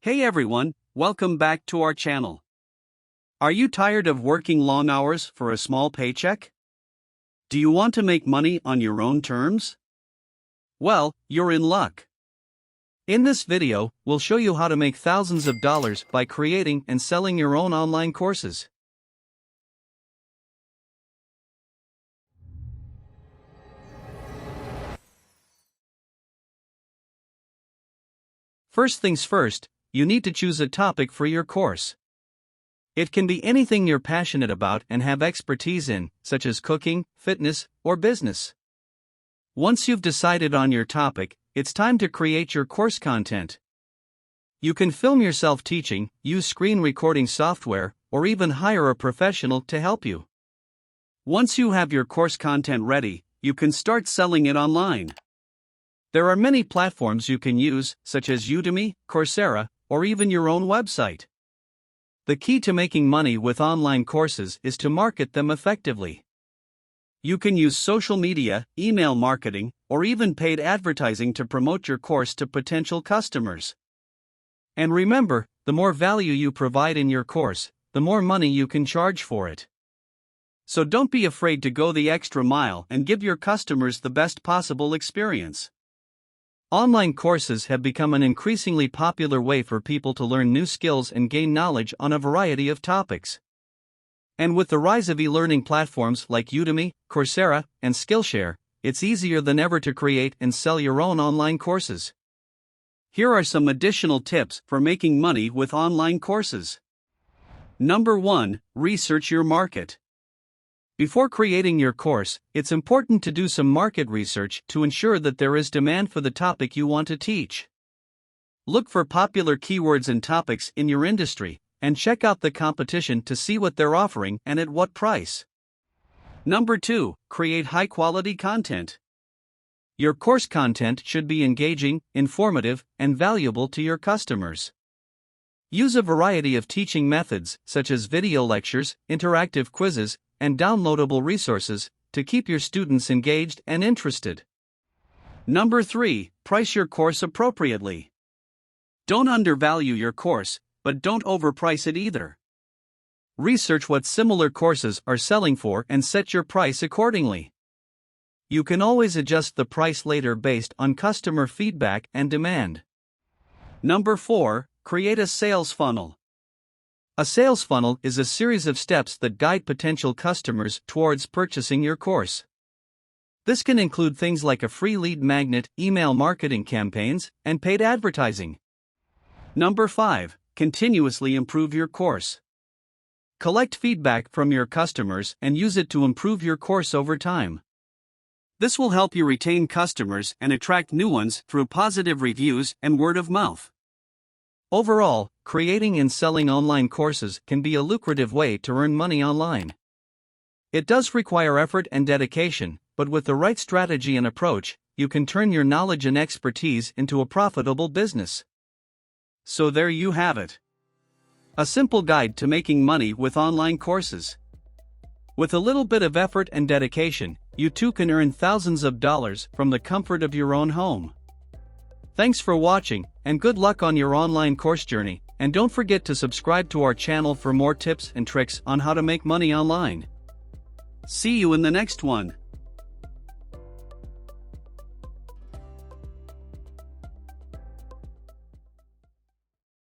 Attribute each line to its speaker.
Speaker 1: Hey everyone, welcome back to our channel. Are you tired of working long hours for a small paycheck? Do you want to make money on your own terms? Well, you're in luck. In this video, we'll show you how to make thousands of dollars by creating and selling your own online courses. First things first, you need to choose a topic for your course. It can be anything you're passionate about and have expertise in, such as cooking, fitness, or business. Once you've decided on your topic, it's time to create your course content. You can film yourself teaching, use screen recording software, or even hire a professional to help you. Once you have your course content ready, you can start selling it online. There are many platforms you can use, such as Udemy, Coursera, or even your own website. The key to making money with online courses is to market them effectively. You can use social media, email marketing, or even paid advertising to promote your course to potential customers. And remember, the more value you provide in your course, the more money you can charge for it. So don't be afraid to go the extra mile and give your customers the best possible experience. Online courses have become an increasingly popular way for people to learn new skills and gain knowledge on a variety of topics. And with the rise of e-learning platforms like Udemy, Coursera, and Skillshare, it's easier than ever to create and sell your own online courses. Here are some additional tips for making money with online courses. Number 1, research your market. Before creating your course, it's important to do some market research to ensure that there is demand for the topic you want to teach. Look for popular keywords and topics in your industry, and check out the competition to see what they're offering and at what price. Number 2, create high-quality content. Your course content should be engaging, informative, and valuable to your customers. Use a variety of teaching methods, such as video lectures, interactive quizzes, and downloadable resources, to keep your students engaged and interested. Number 3, price your course appropriately. Don't undervalue your course, but don't overprice it either. Research what similar courses are selling for and set your price accordingly. You can always adjust the price later based on customer feedback and demand. Number 4, create a sales funnel. A sales funnel is a series of steps that guide potential customers towards purchasing your course. This can include things like a free lead magnet, email marketing campaigns, and paid advertising. Number 5, continuously improve your course. Collect feedback from your customers and use it to improve your course over time. This will help you retain customers and attract new ones through positive reviews and word of mouth. Overall, creating and selling online courses can be a lucrative way to earn money online. It does require effort and dedication, but with the right strategy and approach, you can turn your knowledge and expertise into a profitable business. So there you have it. A simple guide to making money with online courses. With a little bit of effort and dedication, you too can earn thousands of dollars from the comfort of your own home. Thanks for watching, and good luck on your online course journey, and don't forget to subscribe to our channel for more tips and tricks on how to make money online. See you in the next one.